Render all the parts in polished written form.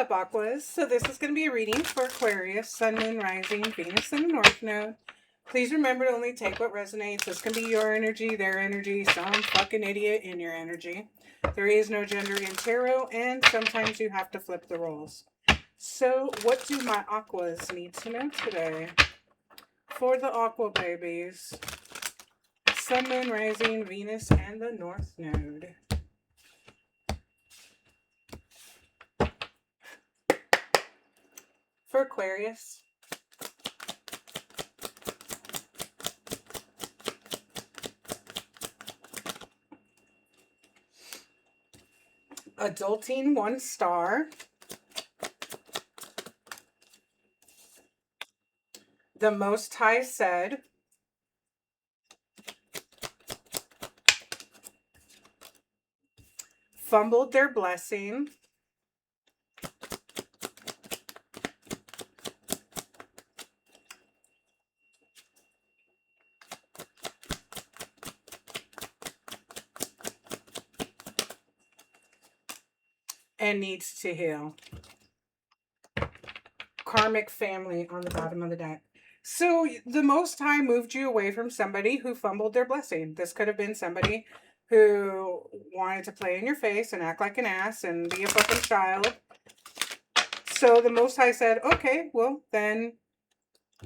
up, Aquas? So this is going to be a reading for Aquarius, Sun, Moon, Rising, Venus, and the North Node. Please remember to only take what resonates. This can be your energy, their energy, some fucking idiot in your energy. There is no gender in tarot, and sometimes you have to flip the roles. So what do my Aquas need to know today? For the Aqua babies, Sun, Moon, Rising, Venus, and the North Node. For Aquarius, adulting 1 star. The Most High said, fumbled their blessing. And needs to heal. Karmic family on the bottom of the deck. So the Most High moved you away from somebody who fumbled their blessing. This could have been somebody who wanted to play in your face and act like an ass and be a fucking child. So the Most High said, okay, well, then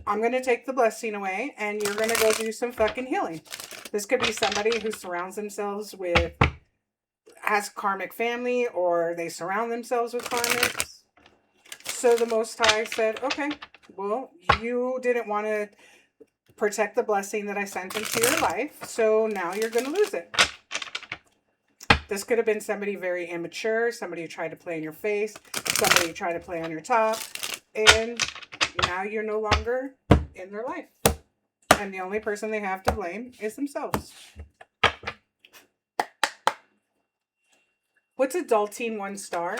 I'm going to take the blessing away and you're going to go do some fucking healing. This could be somebody who surrounds themselves with, has karmic family, or they surround themselves with karmics. So the Most High said, okay, well, you didn't want to protect the blessing that I sent into your life, so now you're going to lose it. This could have been somebody very immature, somebody who tried to play in your face, somebody who tried to play on your top, and now you're no longer in their life. And the only person they have to blame is themselves. What's adulting 1 star?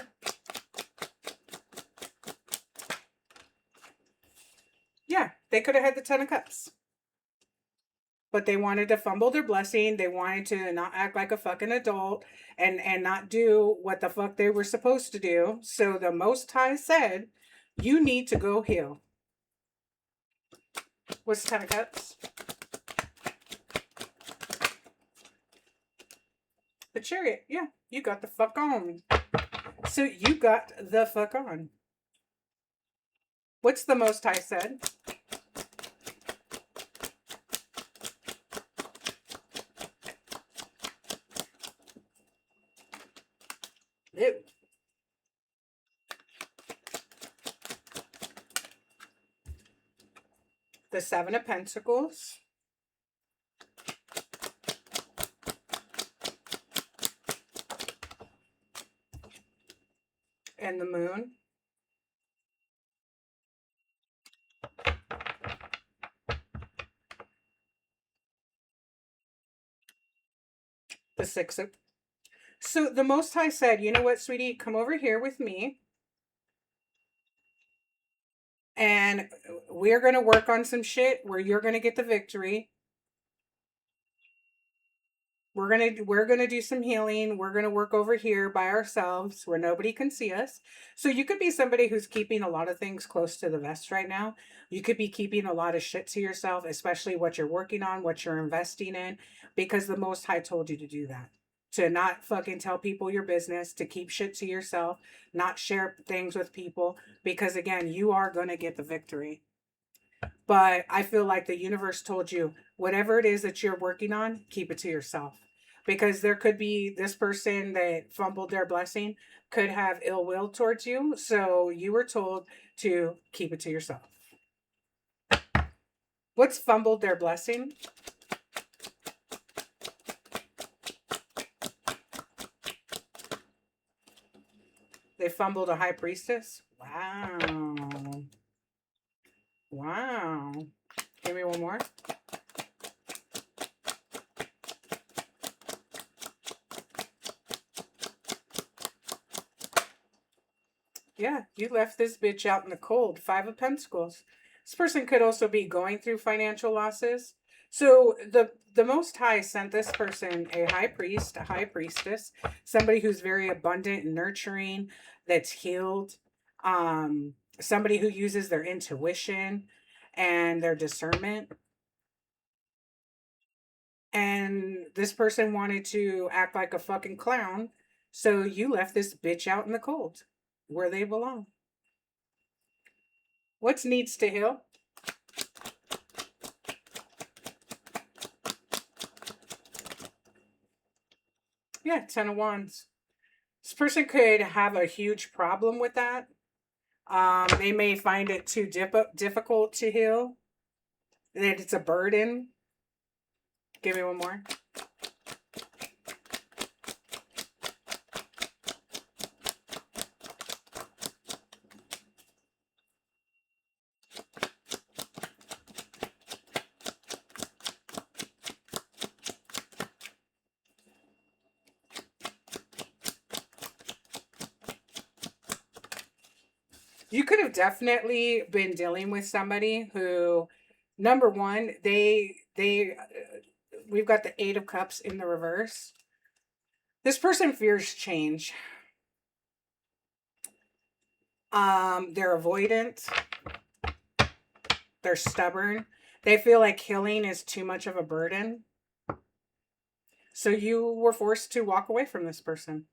Yeah, they could have had the 10 of Cups. But they wanted to fumble their blessing. They wanted to not act like a fucking adult and not do what the fuck they were supposed to do. So the Most High said, you need to go heal. What's 10 of Cups? The Chariot. Yeah, you got the fuck on. So you got the fuck on. What's the Most High said? Ew. The 7 of Pentacles. And the Moon. The 6 of... So the Most High said, you know what, sweetie? Come over here with me. And we're going to work on some shit where you're going to get the victory. We're going to do some healing. We're going to work over here by ourselves where nobody can see us. So you could be somebody who's keeping a lot of things close to the vest right now. You could be keeping a lot of shit to yourself, especially what you're working on, what you're investing in, because the Most High told you to do that. To not fucking tell people your business, to keep shit to yourself, not share things with people, because again, you are going to get the victory. But I feel like the universe told you, whatever it is that you're working on, keep it to yourself. Because there could be this person that fumbled their blessing, could have ill will towards you. So you were told to keep it to yourself. What's fumbled their blessing? They fumbled a High Priestess? Wow. Wow. Give me one more. Yeah, you left this bitch out in the cold. 5 of Pentacles. This person could also be going through financial losses. So the Most High sent this person a high priest, a high priestess, somebody who's very abundant and nurturing, that's healed, Somebody who uses their intuition and their discernment. And this person wanted to act like a fucking clown. So you left this bitch out in the cold where they belong. What's needs to heal? Yeah, 10 of Wands. This person could have a huge problem with that. They may find it too difficult to heal. That it's a burden. Give me one more. You could have definitely been dealing with somebody who, number one, we've got the Eight of Cups in the reverse. This person fears change. They're avoidant. They're stubborn. They feel like healing is too much of a burden. So you were forced to walk away from this person.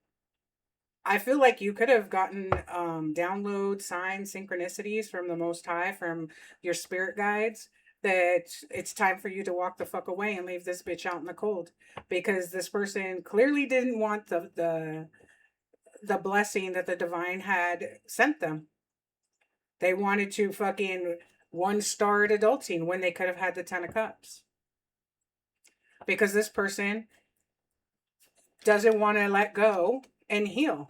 I feel like you could have gotten download signs, synchronicities from the Most High, from your spirit guides, that it's time for you to walk the fuck away and leave this bitch out in the cold, because this person clearly didn't want the blessing that the divine had sent them. They wanted to fucking one-star adulting when they could have had the Ten of Cups, because this person doesn't want to let go and heal.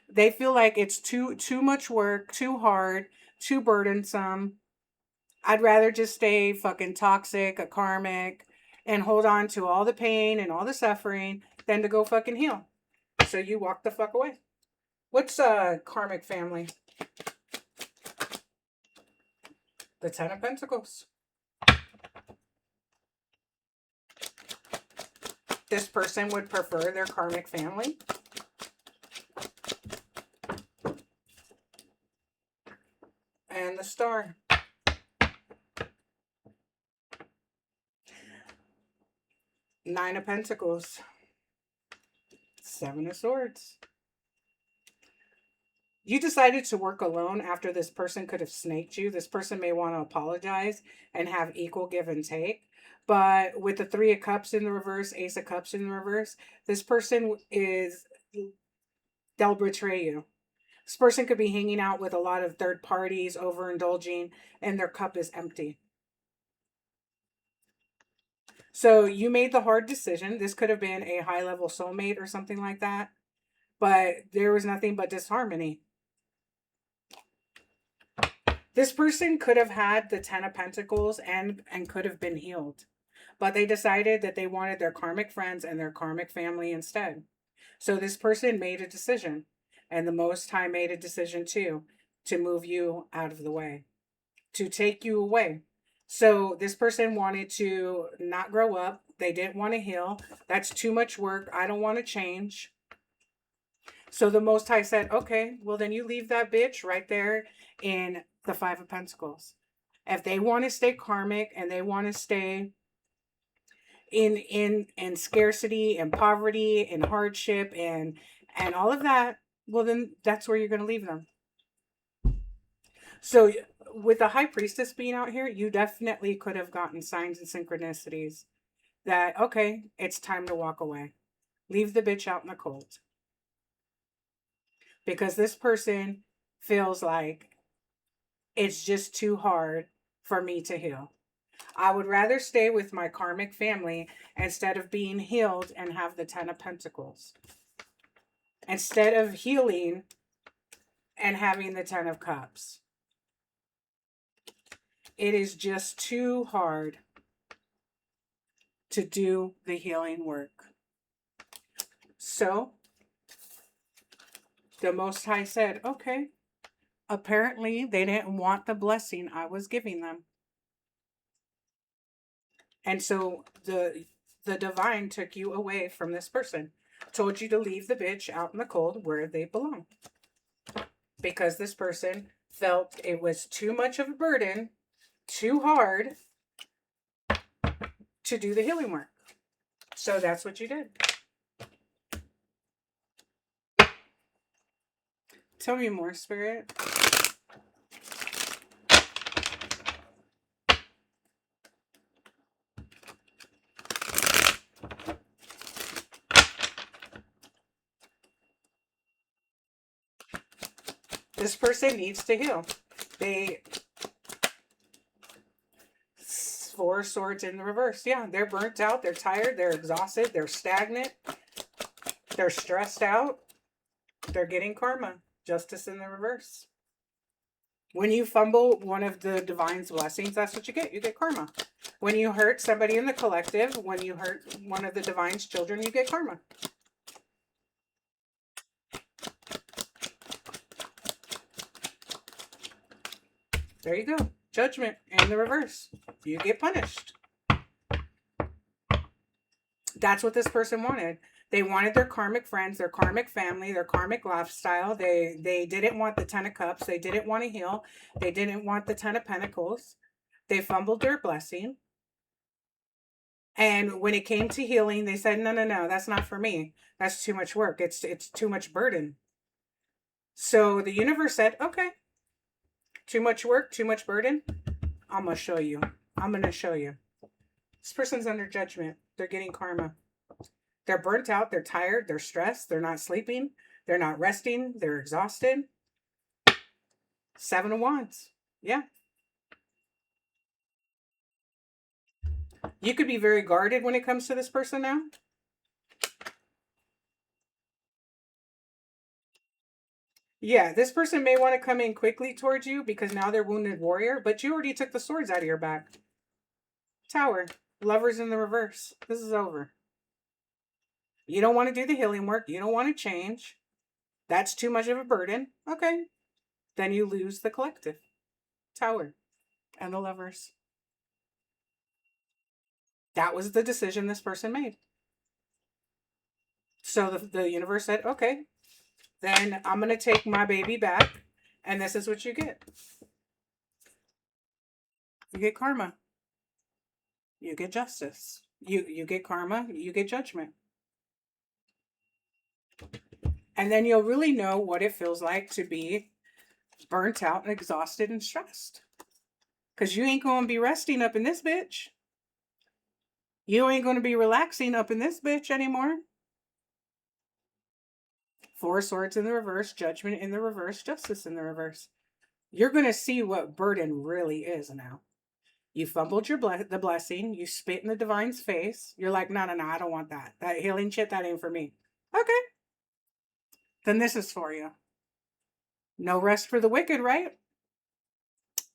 They feel like it's too much work, too hard, too burdensome. I'd rather just stay fucking toxic, a karmic, and hold on to all the pain and all the suffering than to go fucking heal. So you walk the fuck away. What's a karmic family? The Ten of Pentacles. This person would prefer their karmic family. And the Star. Nine of Pentacles. Seven of Swords. You decided to work alone after this person could have snaked you. This person may want to apologize and have equal give and take. But with the Three of Cups in the reverse, Ace of Cups in the reverse, this person they'll betray you. This person could be hanging out with a lot of third parties, overindulging, and their cup is empty. So you made the hard decision. This could have been a high-level soulmate or something like that. But there was nothing but disharmony. This person could have had the Ten of Pentacles and could have been healed. But they decided that they wanted their karmic friends and their karmic family instead. So this person made a decision. And the Most High made a decision too, to move you out of the way, to take you away. So this person wanted to not grow up. They didn't want to heal. That's too much work. I don't want to change. So the Most High said, okay, well then you leave that bitch right there in the Five of Pentacles. If they want to stay karmic and they want to stay in scarcity and poverty and hardship and all of that, well then that's where you're going to leave them. So with the High Priestess being out here, you definitely could have gotten signs and synchronicities that, okay, it's time to walk away. Leave the bitch out in the cold. Because this person feels like it's just too hard for me to heal. I would rather stay with my karmic family instead of being healed and have the Ten of Pentacles. Instead of healing and having the Ten of Cups. It is just too hard to do the healing work. So, the Most High said, okay, apparently they didn't want the blessing I was giving them. And so the divine took you away from this person. told you to leave the bitch out in the cold where they belong. Because this person felt it was too much of a burden, too hard to do the healing work. So that's what you did. Tell me more, Spirit. This person needs to heal. They 4 swords in the reverse. Yeah, they're burnt out, they're tired, they're exhausted, they're stagnant, they're stressed out, they're getting karma. Justice in the reverse. When you fumble one of the divine's blessings, that's what you get. You get karma. When you hurt somebody in the collective, when you hurt one of the divine's children, you get karma. There you go. Judgment in the reverse. You get punished. That's what this person wanted. They wanted their karmic friends, their karmic family, their karmic lifestyle. They didn't want the 10 of cups. They didn't want to heal. They didn't want the 10 of pentacles. They fumbled their blessing. And when it came to healing, they said, no, that's not for me. That's too much work. It's too much burden. So the universe said, okay, too much work, too much burden. I'm going to show you. I'm going to show you. This person's under judgment. They're getting karma. They're burnt out. They're tired. They're stressed. They're not sleeping. They're not resting. They're exhausted. 7 of Wands. Yeah. You could be very guarded when it comes to this person now. Yeah, this person may want to come in quickly towards you because now they're wounded warrior, but you already took the swords out of your back. Tower. Lovers in the reverse. This is over. You don't want to do the healing work. You don't want to change. That's too much of a burden. Okay. Then you lose the collective. Tower. And the lovers. That was the decision this person made. So the universe said, okay, then I'm going to take my baby back. And this is what you get. You get karma. You get justice. You get karma. You get judgment. And then you'll really know what it feels like to be burnt out and exhausted and stressed. Because you ain't going to be resting up in this bitch. You ain't going to be relaxing up in this bitch anymore. 4 swords in the reverse, judgment in the reverse, justice in the reverse. You're going to see what burden really is now. You fumbled the blessing. You spit in the divine's face. You're like, no, I don't want that. That healing shit, that ain't for me. Okay. Then this is for you. No rest for the wicked, right?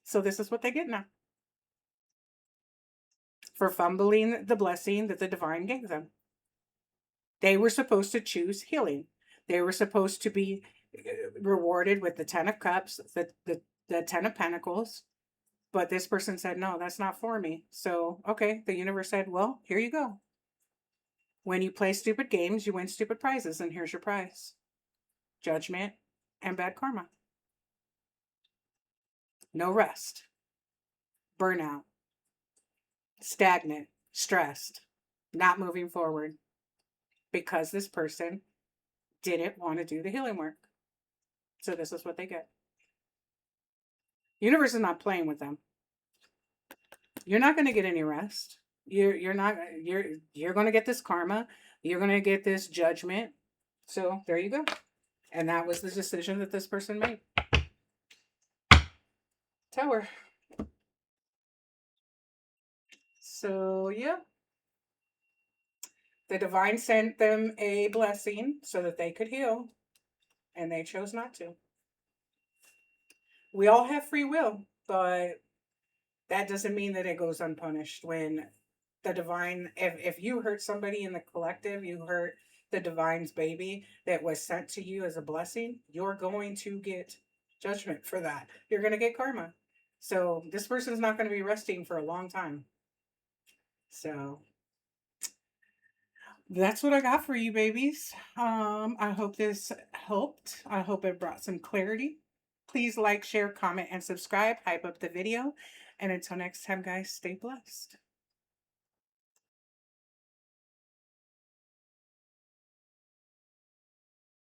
So this is what they get now. For fumbling the blessing that the divine gave them. They were supposed to choose healing. They were supposed to be rewarded with the 10 of cups, the 10 of pentacles. But this person said, no, that's not for me. So, okay, the universe said, well, here you go. When you play stupid games, you win stupid prizes, and here's your prize. Judgment and bad karma. No rest. Burnout. Stagnant. Stressed. Not moving forward. Because this person didn't want to do the healing work. So this is what they get. Universe is not playing with them. You're not going to get any rest. You're going to get this karma. You're going to get this judgment. So there you go. And that was the decision that this person made. Tower. So yeah. The divine sent them a blessing so that they could heal. And they chose not to. We all have free will, but that doesn't mean that it goes unpunished. When the divine, if you hurt somebody in the collective, you hurt the divine's baby that was sent to you as a blessing, you're going to get judgment for that. You're going to get karma. So this person's not going to be resting for a long time. So That's what I got for you, babies. I hope this helped. I hope it brought some clarity. Please like, share, comment, and subscribe. Hype up the video. And until next time, guys, stay blessed.